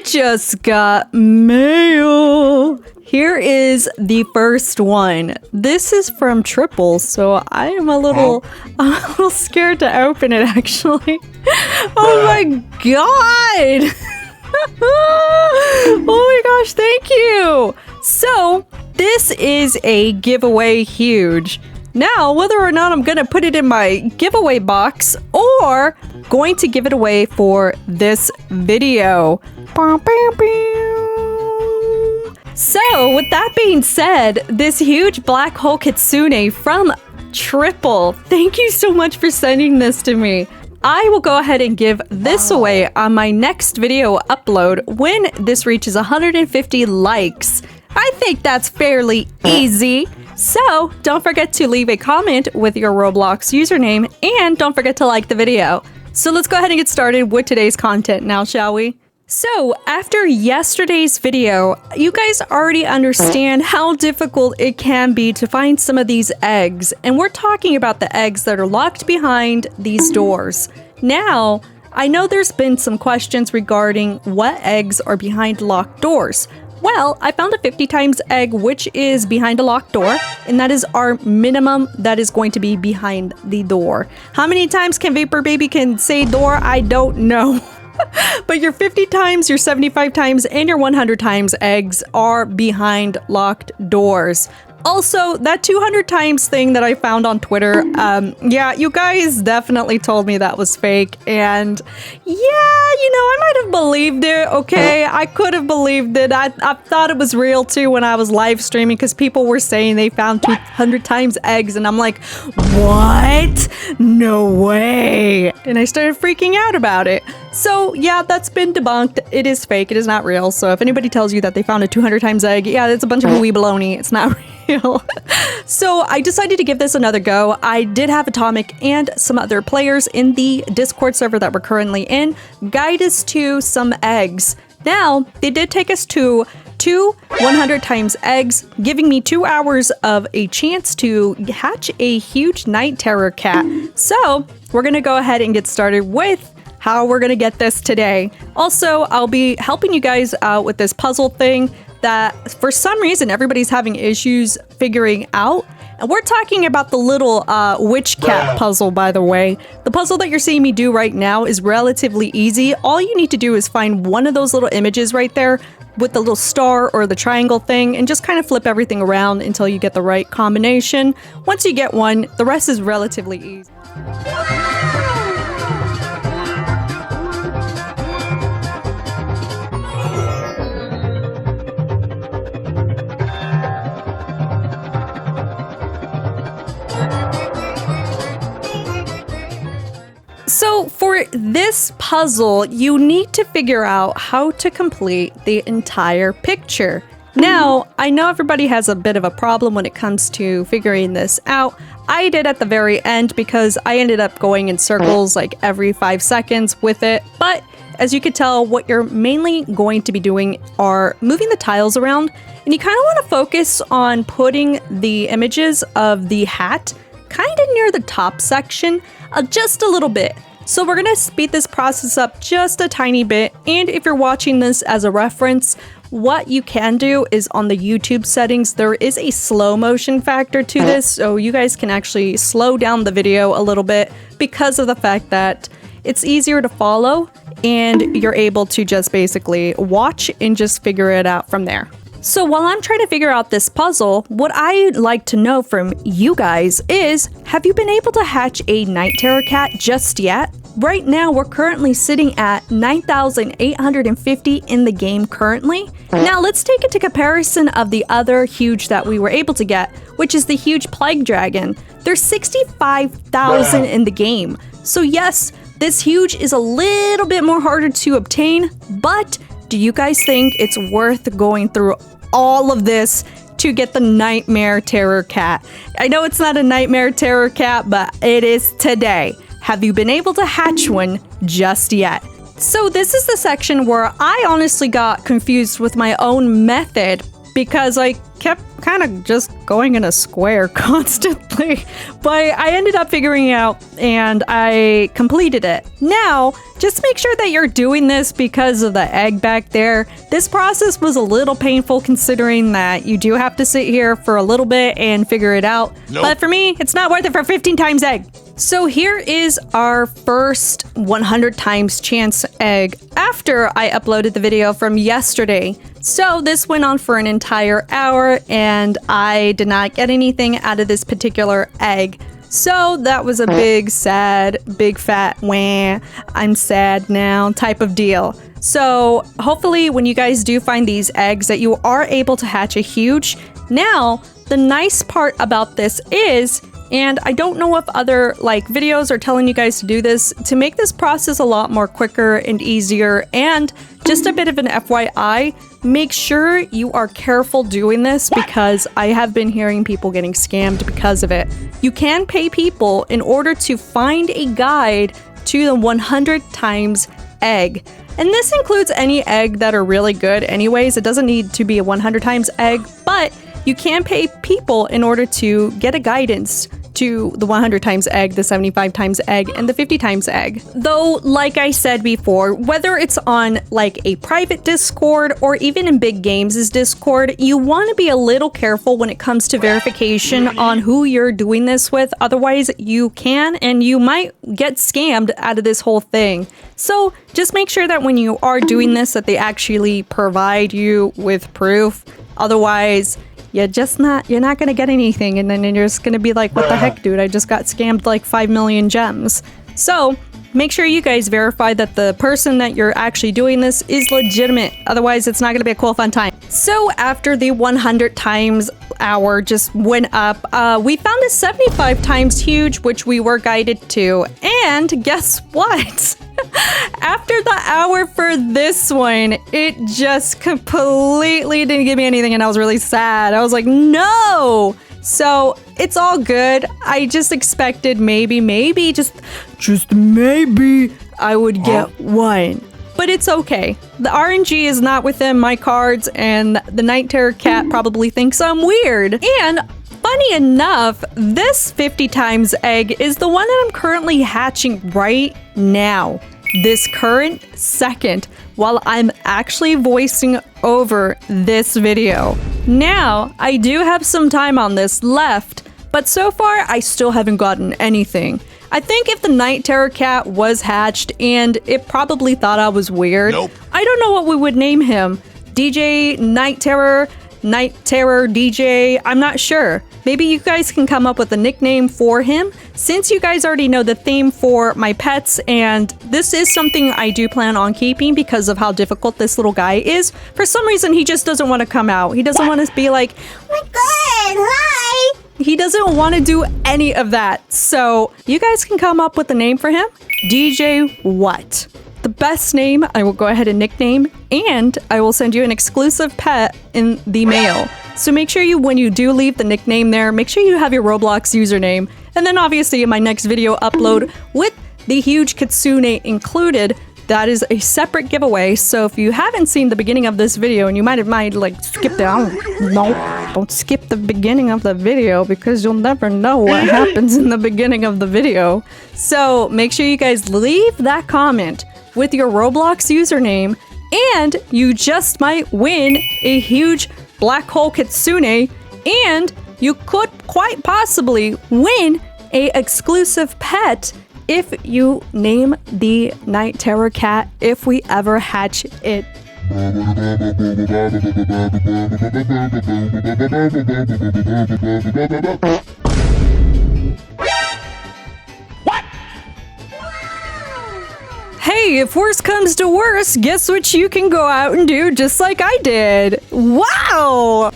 just got mail. Here is the first one. This is from Triple, so I'm a little scared to open it actually. Oh my god! Oh my gosh, thank you! So, this is a giveaway huge. Now, whether or not I'm gonna put it in my giveaway box or going to give it away for this video. So, with that being said, this huge black hole kitsune from Triple, thank you so much for sending this to me. I will go ahead and give this away on my next video upload when this reaches 150 likes. I think that's fairly easy. So, don't forget to leave a comment with your Roblox username and don't forget to like the video. So let's go ahead and get started with today's content now, shall we? So, after yesterday's video, you guys already understand how difficult it can be to find some of these eggs, and we're talking about the eggs that are locked behind these doors. Now, I know there's been some questions regarding what eggs are behind locked doors. Well, I found a 50 times egg which is behind a locked door, and that is our minimum that is going to be behind the door. How many times can Vapor Baby can say door? I don't know. But your 50 times, your 75 times, and your 100 times eggs are behind locked doors. Also, that 200 times thing that I found on Twitter, yeah, you guys definitely told me that was fake, and yeah, you know, I might have believed it, okay? I could have believed it. I thought it was real too when I was live streaming because people were saying they found 200 times eggs, and I'm like, what? No way. And I started freaking out about it. So yeah, that's been debunked. It is fake. It is not real. So if anybody tells you that they found a 200 times egg, yeah, it's a bunch of hooey baloney. It's not real. So I decided to give this another go. I did have Atomic and some other players in the Discord server that we're currently in guide us to some eggs. Now, they did take us to 2 100 times eggs, giving me 2 hours of a chance to hatch a huge night terror cat. So we're gonna go ahead and get started with how we're gonna get this today. Also, I'll be helping you guys out with this puzzle thing that for some reason everybody's having issues figuring out. And we're talking about the little witch cat puzzle, by the way. The puzzle that you're seeing me do right now is relatively easy. All you need to do is find one of those little images right there with the little star or the triangle thing and just kind of flip everything around until you get the right combination. Once you get one, the rest is relatively easy. So for this puzzle, you need to figure out how to complete the entire picture. Now, I know everybody has a bit of a problem when it comes to figuring this out. I did at the very end because I ended up going in circles like every 5 seconds with it. But as you can tell, what you're mainly going to be doing are moving the tiles around. And you kind of want to focus on putting the images of the hat kind of near the top section, just a little bit. So we're gonna speed this process up just a tiny bit, and if you're watching this as a reference, what you can do is on the YouTube settings, there is a slow motion factor to this, so you guys can actually slow down the video a little bit because of the fact that it's easier to follow and you're able to just basically watch and just figure it out from there. So while I'm trying to figure out this puzzle, what I'd like to know from you guys is, have you been able to hatch a night terror cat just yet? Right now, we're currently sitting at 9,850 in the game currently. Now let's take it to comparison of the other huge that we were able to get, which is the huge plague dragon. There's 65,000 in the game. So yes, this huge is a little bit more harder to obtain, but do you guys think it's worth going through all of this to get the nightmare terror cat? I know it's not a nightmare terror cat, but it is today. Have you been able to hatch one just yet? So this is the section where I honestly got confused with my own method because I kept kind of just going in a square constantly. But I ended up figuring it out and I completed it. Now, just make sure that you're doing this because of the egg back there. This process was a little painful considering that you do have to sit here for a little bit and figure it out. Nope. But for me, it's not worth it for 15 times egg. So here is our first 100 times chance egg after I uploaded the video from yesterday. So this went on for an entire hour and I did not get anything out of this particular egg. So that was a big, sad, big fat wah, I'm sad now type of deal. So hopefully when you guys do find these eggs that you are able to hatch a huge. Now, the nice part about this is, and I don't know if other videos are telling you guys to do this, to make this process a lot more quicker and easier, and just a bit of an FYI, make sure you are careful doing this because I have been hearing people getting scammed because of it. You can pay people in order to find a guide to the 100 times egg. And this includes any egg that are really good anyways. It doesn't need to be a 100 times egg, but you can pay people in order to get a guidance to the 100 times egg, the 75 times egg, and the 50 times egg. Though, like I said before, whether it's on a private Discord or even in Big Games' Discord, you want to be a little careful when it comes to verification on who you're doing this with. Otherwise, you can and you might get scammed out of this whole thing. So just make sure that when you are doing this, that they actually provide you with proof. Otherwise, you're not gonna get anything, and then you're just gonna be like, what the heck, dude, I just got scammed 5 million gems. So make sure you guys verify that the person that you're actually doing this is legitimate. Otherwise, it's not gonna be a cool, fun time. So after the 100 times hour just went up, we found a 75 times huge, which we were guided to. And guess what? After the hour for this one, it just completely didn't give me anything and I was really sad. I was like, no! So it's all good. I just expected maybe, just maybe I would get one. But it's okay. The RNG is not within my cards and the Night Terror cat probably thinks I'm weird. And funny enough, this 50 times egg is the one that I'm currently hatching right now. This current second, while I'm actually voicing over this video. Now, I do have some time on this left, but so far I still haven't gotten anything. I think if the Night Terror cat was hatched and it probably thought I was weird, nope. I don't know what we would name him. DJ Night Terror DJ, I'm not sure. Maybe you guys can come up with a nickname for him, since you guys already know the theme for my pets, and this is something I do plan on keeping because of how difficult this little guy is. For some reason, he just doesn't want to come out. He doesn't want to be like, oh my god, hi! He doesn't want to do any of that. So you guys can come up with a name for him. DJ what? The best name I will go ahead and nickname, and I will send you an exclusive pet in the mail. So make sure when you do leave the nickname there, make sure you have your Roblox username. And then obviously in my next video upload with the huge kitsune included, that is a separate giveaway. So if you haven't seen the beginning of this video and you might skip down, don't skip the beginning of the video because you'll never know what happens in the beginning of the video. So make sure you guys leave that comment with your Roblox username, and you just might win a huge black hole kitsune, and you could quite possibly win a exclusive pet if you name the Night Terror cat if we ever hatch it. Hey, if worse comes to worse, guess what you can go out and do just like I did? Wow!